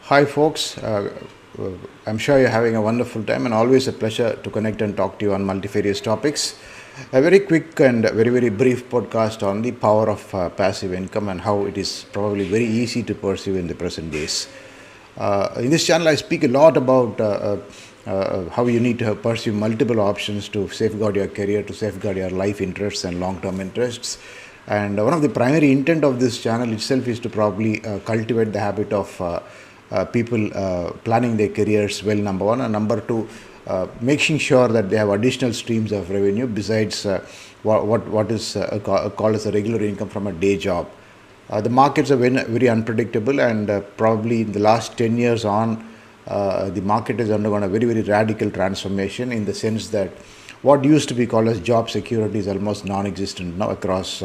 Hi, folks. I'm sure you're having a wonderful time and always a pleasure to connect and talk to you on multifarious topics. A very quick and very brief podcast on the power of passive income and how it is probably very easy to pursue in the present days. In this channel, I speak a lot about how you need to pursue multiple options to safeguard your career, to safeguard your life interests and long-term interests. And one of the primary intent of this channel itself is to probably cultivate the habit of people planning their careers well, number one, and number two, making sure that they have additional streams of revenue besides what is called as a regular income from a day job. The markets are very unpredictable, and probably in the last 10 years on, the market has undergone a very radical transformation, in the sense that what used to be called as job security is almost non-existent now across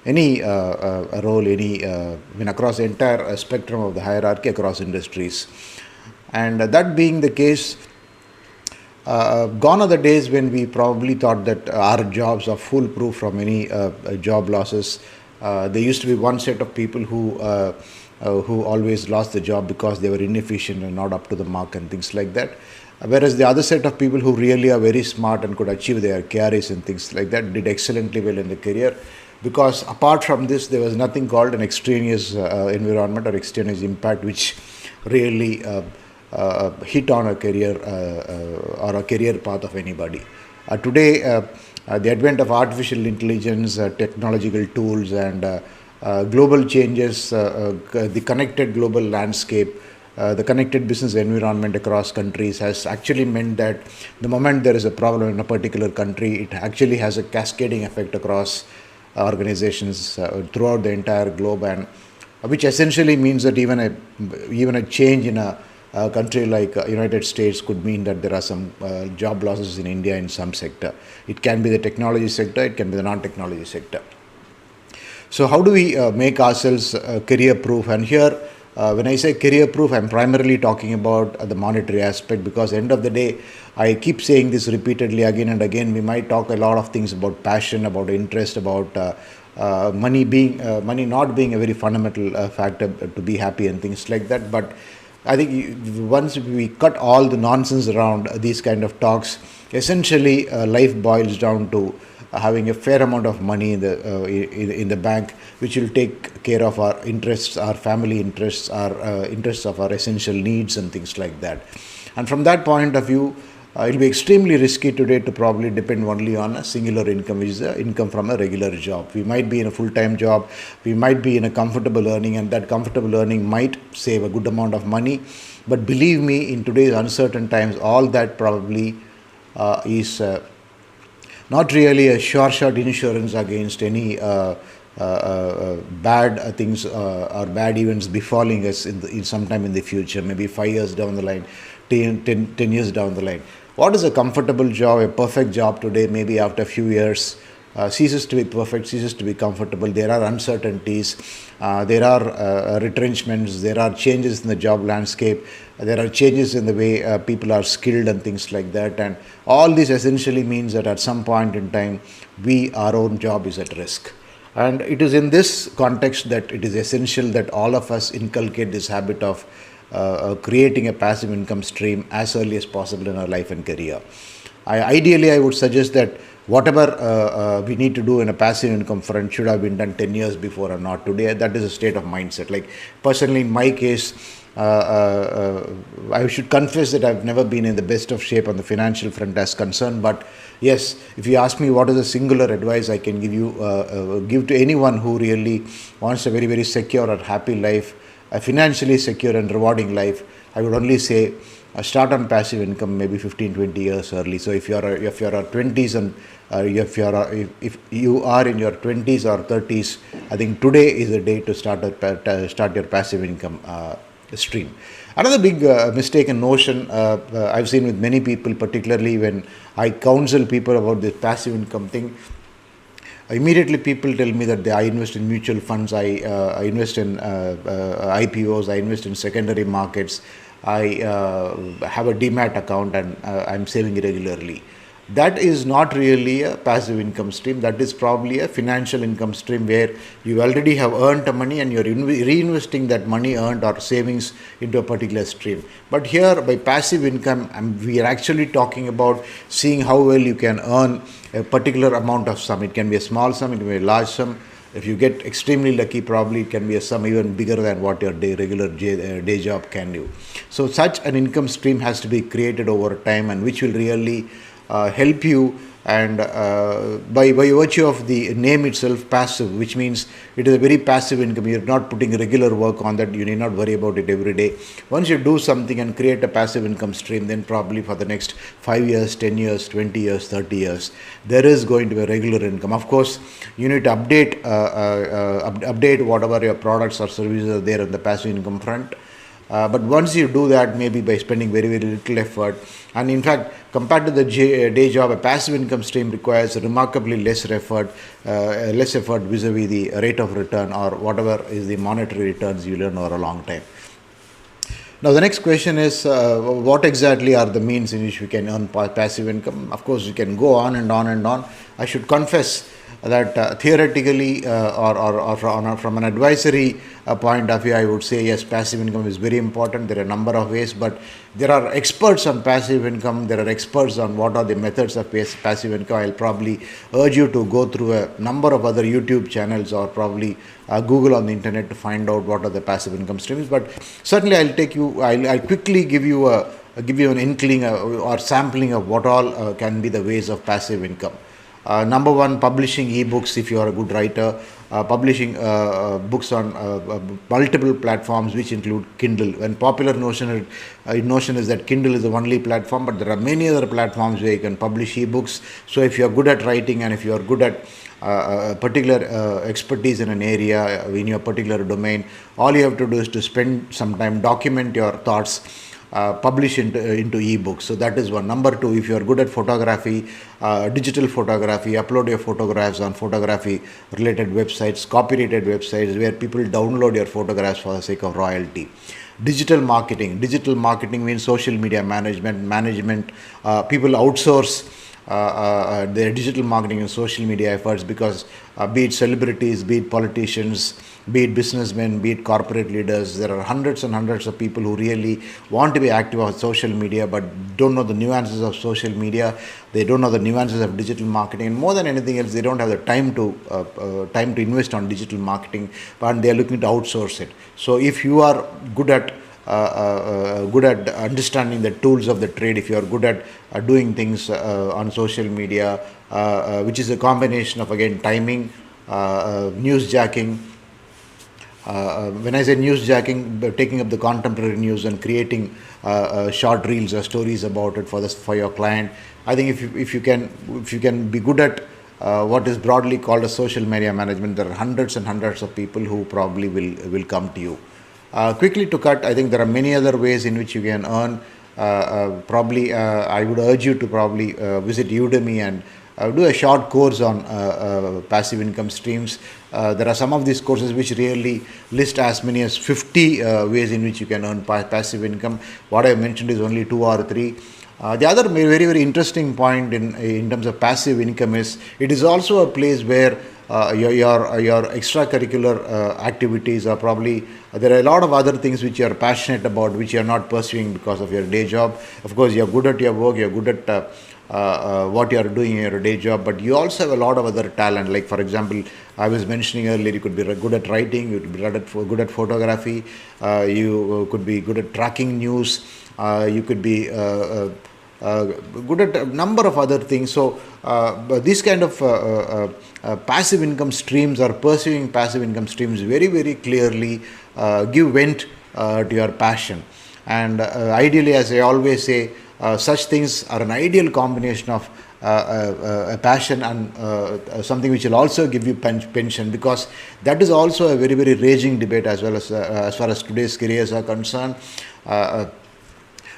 any role, across the entire spectrum of the hierarchy across industries. And that being the case, gone are the days when we probably thought that our jobs are foolproof from any job losses. There used to be one set of people who always lost the job because they were inefficient and not up to the mark and things like that. Whereas the other set of people who really are very smart and could achieve their KRAs and things like that did excellently well in the career, because apart from this, there was nothing called an extraneous environment or extraneous impact which really hit on a career or a career path of anybody. Today, the advent of artificial intelligence, technological tools, and global changes, the connected global landscape, the connected business environment across countries has actually meant that the moment there is a problem in a particular country, it actually has a cascading effect across organizations throughout the entire globe, and which essentially means that even a change in a country like United States could mean that there are some job losses in India in some sector. It can be the technology sector, it can be the non-technology sector. So how do we make ourselves career proof? And here, when I say career proof, I'm primarily talking about the monetary aspect, because end of the day, I keep saying this repeatedly again and again. We might talk a lot of things about passion, about interest, about money not being a very fundamental factor to be happy and things like that. But I think once we cut all the nonsense around these kind of talks, essentially life boils down to having a fair amount of money in the bank, which will take care of our interests, our family interests, our interests of our essential needs and things like that. And from that point of view, it will be extremely risky today to probably depend only on a singular income, which is the income from a regular job. We might be in a full-time job, we might be in a comfortable earning, and that comfortable earning might save a good amount of money. But believe me, in today's uncertain times, all that probably is not really a sure-shot insurance against any bad things or bad events befalling us in sometime in the future, maybe 5 years down the line, 10 years down the line. What is a comfortable job, a perfect job today, maybe after a few years, ceases to be perfect, ceases to be comfortable. There are uncertainties, there are retrenchments, there are changes in the job landscape, there are changes in the way people are skilled and things like that. And all this essentially means that at some point in time, our own job is at risk. And it is in this context that it is essential that all of us inculcate this habit of creating a passive income stream as early as possible in our life and career. Ideally, I would suggest that whatever we need to do in a passive income front should have been done 10 years before and not today. That is a state of mindset. Like personally, in my case, I should confess that I've never been in the best of shape on the financial front as concerned. But yes, if you ask me what is the singular advice I can give to anyone who really wants a very secure or happy life, a financially secure and rewarding life, I would only say start on passive income maybe 15-20 years early. So if you're 20s and if you are in your 20s or 30s, I think today is the day to start your passive income stream. Another big mistake and notion I've seen with many people, particularly when I counsel people about this passive income thing, immediately people tell me that I invest in mutual funds, I invest in IPOs, I invest in secondary markets, I have a demat account, and I'm saving regularly. that is not really a passive income stream. That is probably a financial income stream where you already have earned the money and you're reinvesting that money earned or savings into a particular stream. But here by passive income, we are actually talking about seeing how well you can earn a particular amount of sum. It can be a small sum, it can be a large sum. If you get extremely lucky, probably it can be a sum even bigger than what your regular day job can do. So such an income stream has to be created over time, and which will really help you. And by virtue of the name itself, passive, which means it is a very passive income. You're not putting regular work on that. You need not worry about it every day. Once you do something and create a passive income stream, then probably for the next 5 years, 10 years, 20 years, 30 years, there is going to be a regular income. Of course, you need to update whatever your products or services are there on the passive income front. But once you do that, maybe by spending very, very little effort, and in fact, compared to the day job, a passive income stream requires remarkably less effort vis-a-vis the rate of return or whatever is the monetary returns you learn over a long time. Now, the next question is, what exactly are the means in which we can earn passive income? Of course, you can go on and on and on. I should confess that theoretically or from an advisory point of view, I would say yes, passive income is very important. There are a number of ways, but there are experts on passive income. There are experts on what are the methods of passive income. I'll probably urge you to go through a number of other YouTube channels or probably Google on the internet to find out what are the passive income streams. But certainly, I'll quickly give you an inkling or sampling of what all can be the ways of passive income. Number one, publishing ebooks if you are a good writer, publishing books on multiple platforms which include Kindle. And popular notion is that Kindle is the only platform, but there are many other platforms where you can publish ebooks. So if you are good at writing and if you are good at particular expertise in an area, in your particular domain, all you have to do is to spend some time, document your thoughts, publish into ebooks. So that is one. Number two, if you are good at photography, digital photography, upload your photographs on photography related websites, copyrighted websites where people download your photographs for the sake of royalty. Digital marketing means social media management. People outsource their digital marketing and social media efforts because be it celebrities, be it politicians, be it businessmen, be it corporate leaders, there are hundreds and hundreds of people who really want to be active on social media but don't know the nuances of social media. They don't know the nuances of digital marketing, and more than anything else, they don't have the time to invest on digital marketing, and they are looking to outsource it. So if you are good at understanding the tools of the trade, if you are good at doing things on social media, which is a combination of, again, timing, newsjacking. When I say newsjacking, taking up the contemporary news and creating short reels or stories about it for your client. I think if you can be good at what is broadly called as social media management, there are hundreds and hundreds of people who probably will come to you. Quickly to cut, I think there are many other ways in which you can earn. I would urge you to probably visit Udemy and do a short course on passive income streams. There are some of these courses which really list as many as 50 ways in which you can earn passive income. What I mentioned is only 2 or 3. The other very, very interesting point in terms of passive income is it is also a place where your extracurricular activities are probably, there are a lot of other things which you are passionate about, which you are not pursuing because of your day job. Of course, you are good at your work, you are good at what you are doing in your day job, but you also have a lot of other talent. Like, for example, I was mentioning earlier, you could be good at writing, you could be good at photography, you could be good at tracking news, you could be good at a number of other things. So these kind of passive income streams or pursuing passive income streams very, very clearly give vent to your passion. And ideally, as I always say, such things are an ideal combination of a passion and something which will also give you pension, because that is also a very, very raging debate as far as today's careers are concerned.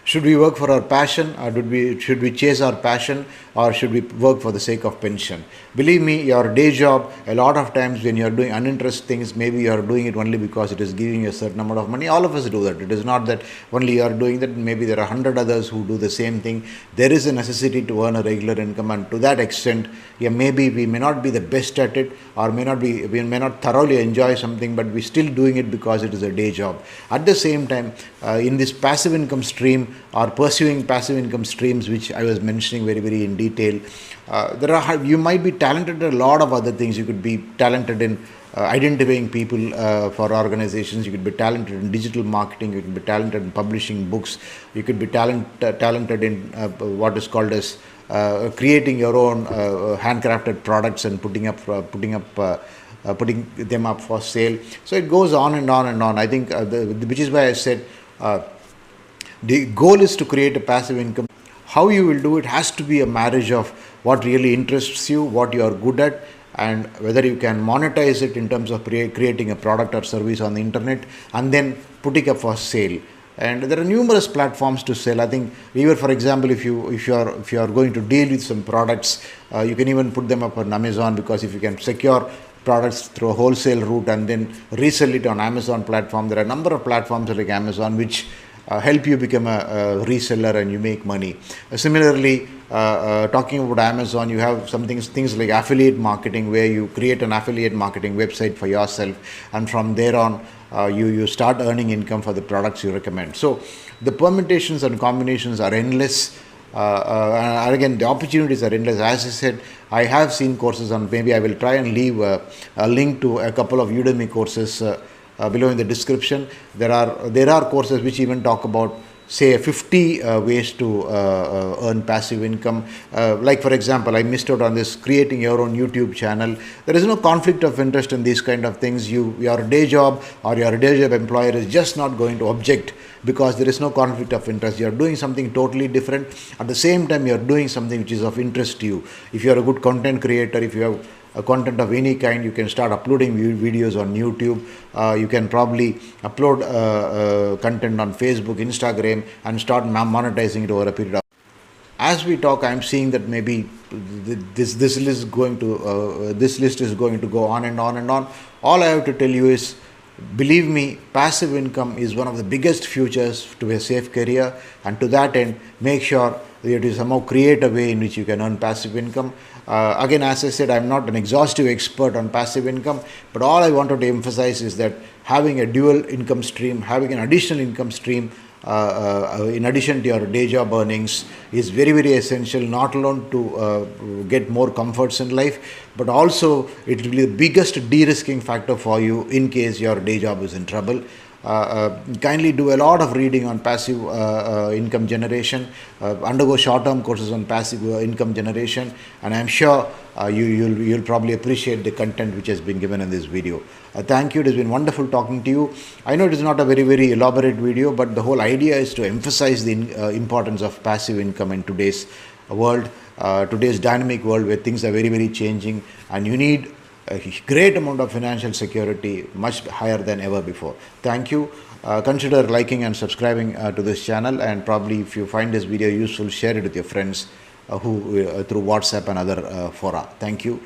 Should we work for our passion, or should we chase our passion, or should we work for the sake of pension? Believe me, your day job, a lot of times when you are doing uninteresting things, maybe you are doing it only because it is giving you a certain amount of money. All of us do that. It is not that only you are doing that. Maybe there are 100 others who do the same thing. There is a necessity to earn a regular income, and to that extent, yeah, maybe we may not be the best at it, or we may not thoroughly enjoy something, but we still doing it because it is a day job. At the same time, in this passive income stream, or pursuing passive income streams, which I was mentioning very in detail, you might be talented in a lot of other things. You could be talented in identifying people for organizations. You could be talented in digital marketing. You could be talented in publishing books. You could be talented in what is called as creating your own handcrafted products and putting them up for sale. So it goes on and on and on. I think which is why I said the goal is to create a passive income. How you will do it has to be a marriage of what really interests you, what you are good at, and whether you can monetize it in terms of creating a product or service on the internet and then putting up for sale. And there are numerous platforms to sell. I think even, for example, if you are going to deal with some products, you can even put them up on Amazon, because if you can secure products through a wholesale route and then resell it on Amazon platform, there are a number of platforms like Amazon which help you become a reseller and you make money. Similarly, talking about Amazon, you have things like affiliate marketing, where you create an affiliate marketing website for yourself, and from there on you start earning income for the products you recommend. So the permutations and combinations are endless. And again, the opportunities are endless. As I said, I have seen courses on, maybe I will try and leave a link to a couple of Udemy courses below in the description. There are courses which even talk about, say, 50 ways to earn passive income. Like, for example, I missed out on this creating your own YouTube channel. There is no conflict of interest in these kind of things. Your day job or your day job employer is just not going to object, because there is no conflict of interest. You are doing something totally different. At the same time, you are doing something which is of interest to you. If you are a good content creator, if you have a content of any kind, you can start uploading videos on YouTube. You can probably upload content on Facebook, Instagram, and start monetizing it over a period of. As we talk, I am seeing that maybe this list is going to go on and on and on. All I have to tell you is, believe me, passive income is one of the biggest futures to a safe career, and to that end, make sure that you somehow create a way in which you can earn passive income. Again, as I said, I'm not an exhaustive expert on passive income, but all I wanted to emphasize is that having a dual income stream, having an additional income stream in addition to your day job earnings is very essential, not alone to get more comforts in life, but also it will be the biggest de-risking factor for you in case your day job is in trouble. Kindly do a lot of reading on passive income generation, undergo short-term courses on passive income generation, and I'm sure you'll probably appreciate the content which has been given in this video. Thank you. It has been wonderful talking to you. I know it is not a very elaborate video, but the whole idea is to emphasize the importance of passive income in today's world, today's dynamic world where things are very changing, and you need a great amount of financial security, much higher than ever before. Thank you. Consider liking and subscribing to this channel, and probably if you find this video useful, share it with your friends through WhatsApp and other fora. Thank you.